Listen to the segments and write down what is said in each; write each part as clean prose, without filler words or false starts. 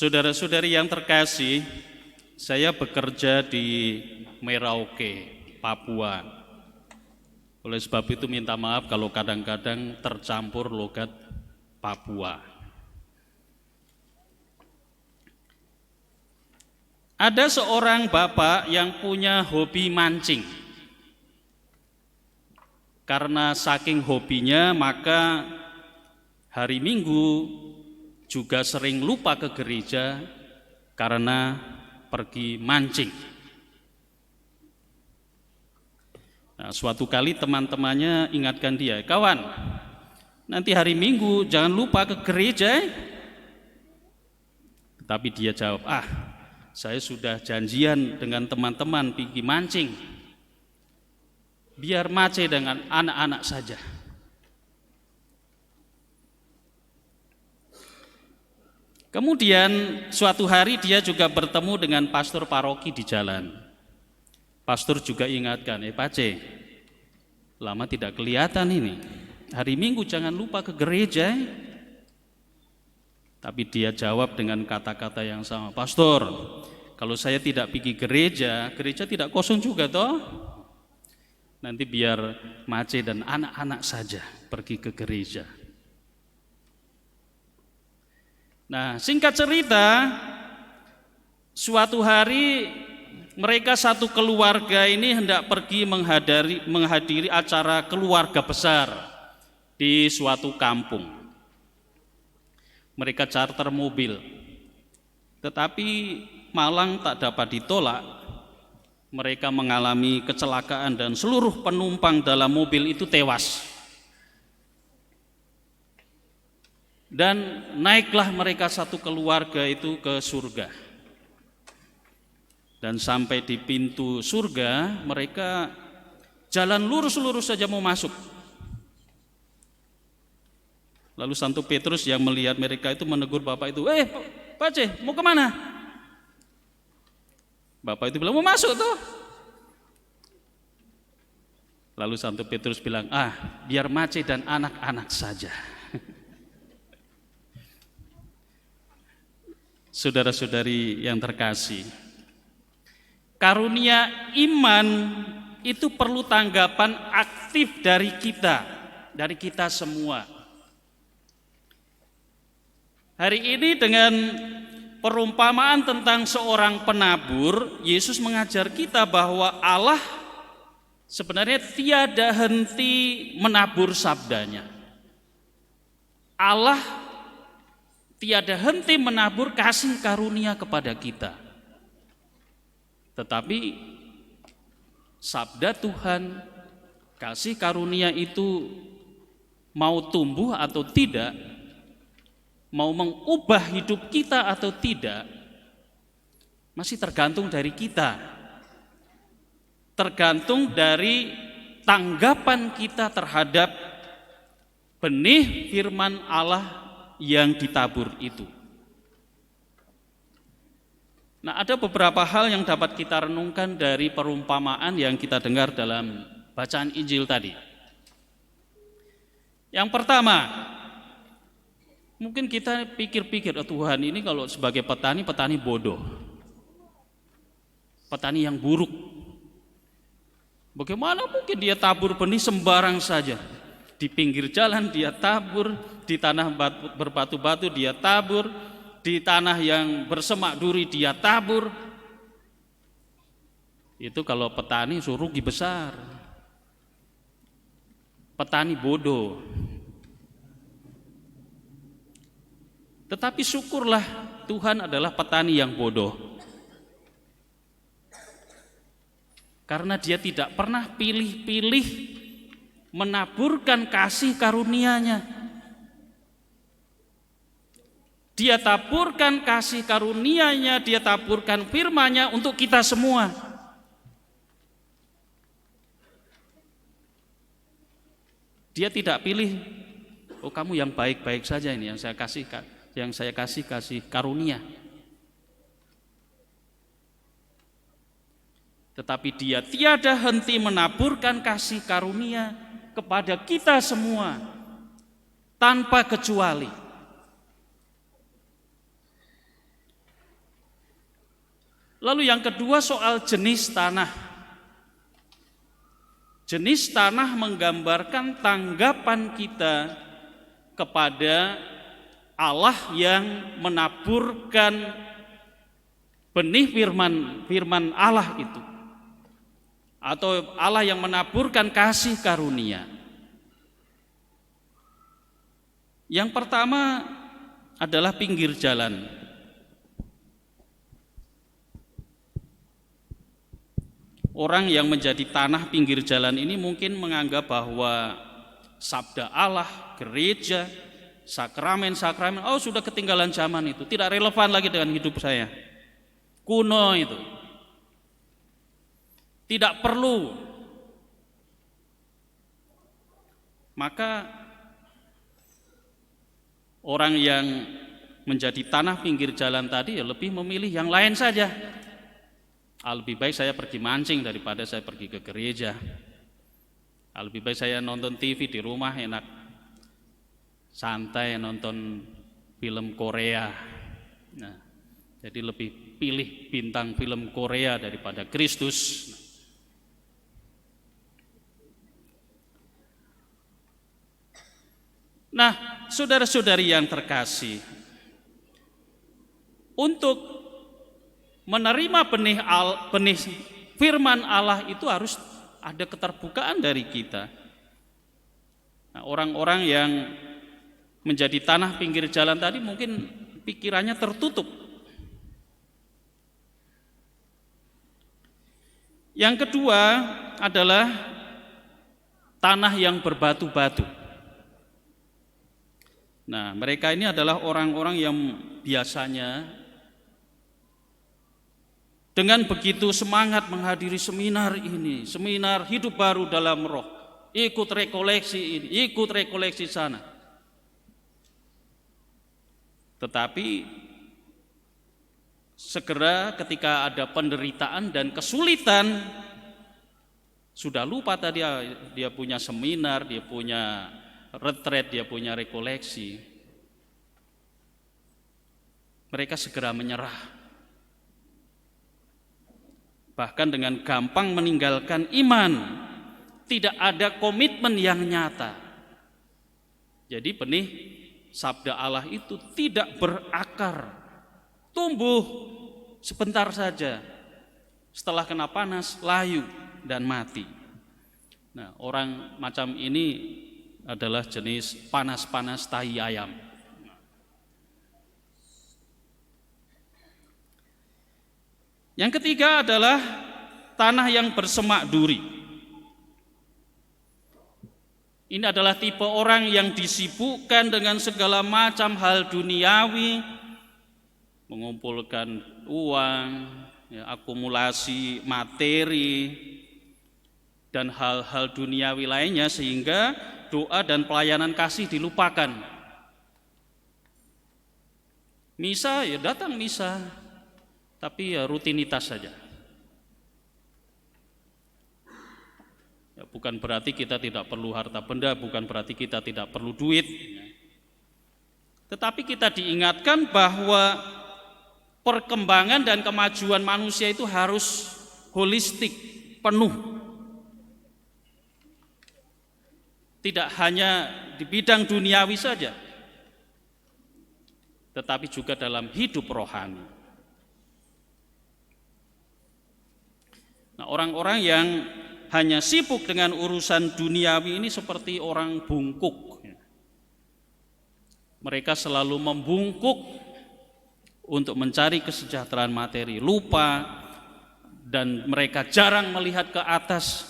Saudara-saudari yang terkasih, saya bekerja di Merauke, Papua. Oleh sebab itu minta maaf kalau kadang-kadang tercampur logat Papua. Ada seorang bapak yang punya hobi mancing. Karena saking hobinya, maka hari Minggu juga sering lupa ke gereja karena pergi mancing. Nah, suatu kali teman-temannya ingatkan dia, kawan, nanti hari Minggu jangan lupa ke gereja. Tapi dia jawab, saya sudah janjian dengan teman-teman pergi mancing. Biar Mace dengan anak-anak saja. Kemudian suatu hari dia juga bertemu dengan pastor paroki di jalan. Pastor juga ingatkan, Pace, lama tidak kelihatan ini. Hari Minggu jangan lupa ke gereja. Tapi dia jawab dengan kata-kata yang sama, Pastor, kalau saya tidak pergi gereja, gereja tidak kosong juga toh. Nanti biar Mace dan anak-anak saja pergi ke gereja. Nah, singkat cerita, suatu hari mereka satu keluarga ini hendak pergi menghadiri acara keluarga besar di suatu kampung. Mereka charter mobil, tetapi malang tak dapat ditolak. Mereka mengalami kecelakaan dan seluruh penumpang dalam mobil itu tewas. Dan naiklah mereka satu keluarga itu ke surga. Dan sampai di pintu surga, mereka jalan lurus-lurus saja mau masuk. Lalu Santo Petrus yang melihat mereka itu menegur bapak itu, Pace, mau kemana? Bapak itu bilang, mau masuk tuh. Lalu Santo Petrus bilang, biar Mace dan anak-anak saja. Saudara-saudari yang terkasih, karunia iman itu perlu tanggapan aktif dari kita semua. Hari ini dengan perumpamaan tentang seorang penabur, Yesus mengajar kita bahwa Allah sebenarnya tiada henti menabur sabdanya. Allah tiada henti menabur kasih karunia kepada kita. Tetapi sabda Tuhan, kasih karunia itu mau tumbuh atau tidak, mau mengubah hidup kita atau tidak, masih tergantung dari kita. Tergantung dari tanggapan kita terhadap benih firman Allah yang ditabur itu. Nah, ada beberapa hal yang dapat kita renungkan dari perumpamaan yang kita dengar dalam bacaan Injil tadi. Yang pertama, mungkin kita pikir-pikir, Tuhan ini kalau sebagai petani bodoh. Petani yang buruk. Bagaimana mungkin dia tabur benih sembarang saja? Di pinggir jalan dia tabur, di tanah berbatu-batu dia tabur, di tanah yang bersemak duri dia tabur. Itu kalau petani rugi besar. Petani bodoh. Tetapi syukurlah Tuhan adalah petani yang bodoh. Karena dia tidak pernah pilih-pilih menaburkan kasih karunia-Nya. Dia taburkan kasih karunia-Nya, dia taburkan firman-Nya untuk kita semua. Dia tidak pilih, kamu yang baik-baik saja ini yang saya kasih karunia. Tetapi dia tiada henti menaburkan kasih karunia kepada kita semua tanpa kecuali. Lalu yang kedua soal jenis tanah. Jenis tanah menggambarkan tanggapan kita kepada Allah yang menaburkan benih firman Allah itu, atau Allah yang menaburkan kasih karunia. Yang pertama adalah pinggir jalan. Orang yang menjadi tanah pinggir jalan ini mungkin menganggap bahwa sabda Allah, gereja, sakramen-sakramen, oh sudah ketinggalan zaman itu, tidak relevan lagi dengan hidup saya. Kuno itu. Tidak perlu. Maka orang yang menjadi tanah pinggir jalan tadi ya lebih memilih yang lain saja. Lebih baik saya pergi mancing daripada saya pergi ke gereja. Lebih baik saya nonton TV di rumah, enak santai nonton film Korea. Nah, jadi lebih pilih bintang film Korea daripada Kristus. Nah, saudara-saudari yang terkasih, untuk menerima benih firman Allah itu harus ada keterbukaan dari kita. Nah, orang-orang yang menjadi tanah pinggir jalan tadi mungkin pikirannya tertutup. Yang kedua adalah tanah yang berbatu-batu. Nah, mereka ini adalah orang-orang yang biasanya dengan begitu semangat menghadiri seminar ini, seminar hidup baru dalam roh, ikut rekoleksi ini, ikut rekoleksi sana. Tetapi segera ketika ada penderitaan dan kesulitan, sudah lupa tadi dia punya seminar, dia punya retret, dia punya rekoleksi. Mereka segera menyerah. Bahkan dengan gampang meninggalkan iman, tidak ada komitmen yang nyata. Jadi benih sabda Allah itu tidak berakar, tumbuh sebentar saja, setelah kena panas layu dan mati. Nah, orang macam ini adalah jenis panas-panas tahi ayam. Yang ketiga adalah tanah yang bersemak duri. Ini adalah tipe orang yang disibukkan dengan segala macam hal duniawi, mengumpulkan uang, akumulasi materi, dan hal-hal duniawi lainnya, sehingga doa dan pelayanan kasih dilupakan. Misa ya datang misa, tapi ya rutinitas saja. Ya, bukan berarti kita tidak perlu harta benda, bukan berarti kita tidak perlu duit. Tetapi kita diingatkan bahwa perkembangan dan kemajuan manusia itu harus holistik, penuh. Tidak hanya di bidang duniawi saja, tetapi juga dalam hidup rohani. Nah, orang-orang yang hanya sibuk dengan urusan duniawi ini seperti orang bungkuk. Mereka selalu membungkuk untuk mencari kesejahteraan materi, lupa, dan mereka jarang melihat ke atas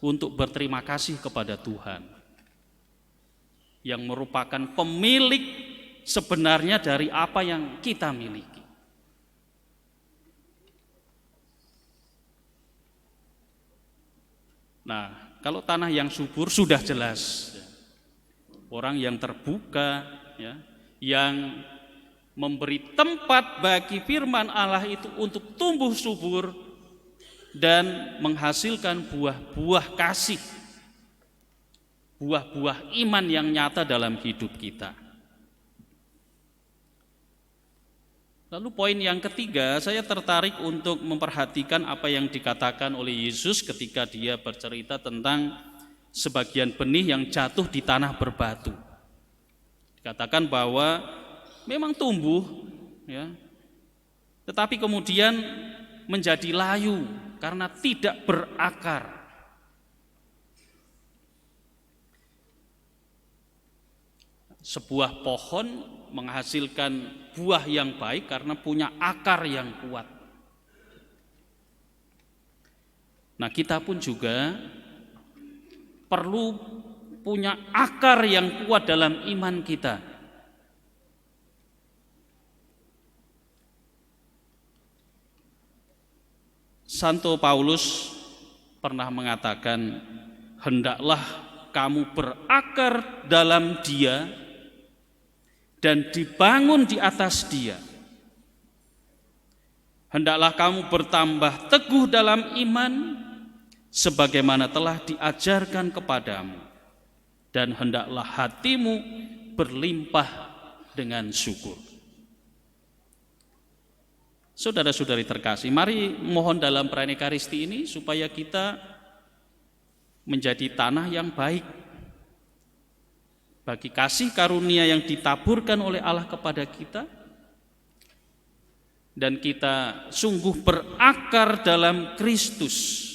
untuk berterima kasih kepada Tuhan yang merupakan pemilik sebenarnya dari apa yang kita miliki. Nah, kalau tanah yang subur sudah jelas, orang yang terbuka, ya, yang memberi tempat bagi firman Allah itu untuk tumbuh subur dan menghasilkan buah-buah kasih, buah-buah iman yang nyata dalam hidup kita. Lalu poin yang ketiga, saya tertarik untuk memperhatikan apa yang dikatakan oleh Yesus ketika dia bercerita tentang sebagian benih yang jatuh di tanah berbatu. Dikatakan bahwa memang tumbuh, ya, tetapi kemudian menjadi layu karena tidak berakar. Sebuah pohon menghasilkan buah yang baik karena punya akar yang kuat. Nah, kita pun juga perlu punya akar yang kuat dalam iman kita. Santo Paulus pernah mengatakan, hendaklah kamu berakar dalam Dia dan dibangun di atas Dia. Hendaklah kamu bertambah teguh dalam iman sebagaimana telah diajarkan kepadamu, dan hendaklah hatimu berlimpah dengan syukur. Saudara-saudari terkasih, mari mohon dalam perayaan Ekaristi ini supaya kita menjadi tanah yang baik bagi kasih karunia yang ditaburkan oleh Allah kepada kita, dan kita sungguh berakar dalam Kristus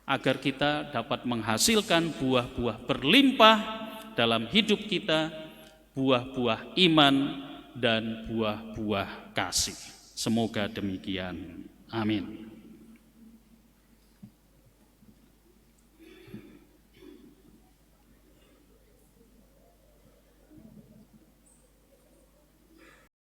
agar kita dapat menghasilkan buah-buah berlimpah dalam hidup kita, buah-buah iman dan buah-buah kasih. Semoga demikian. Amin.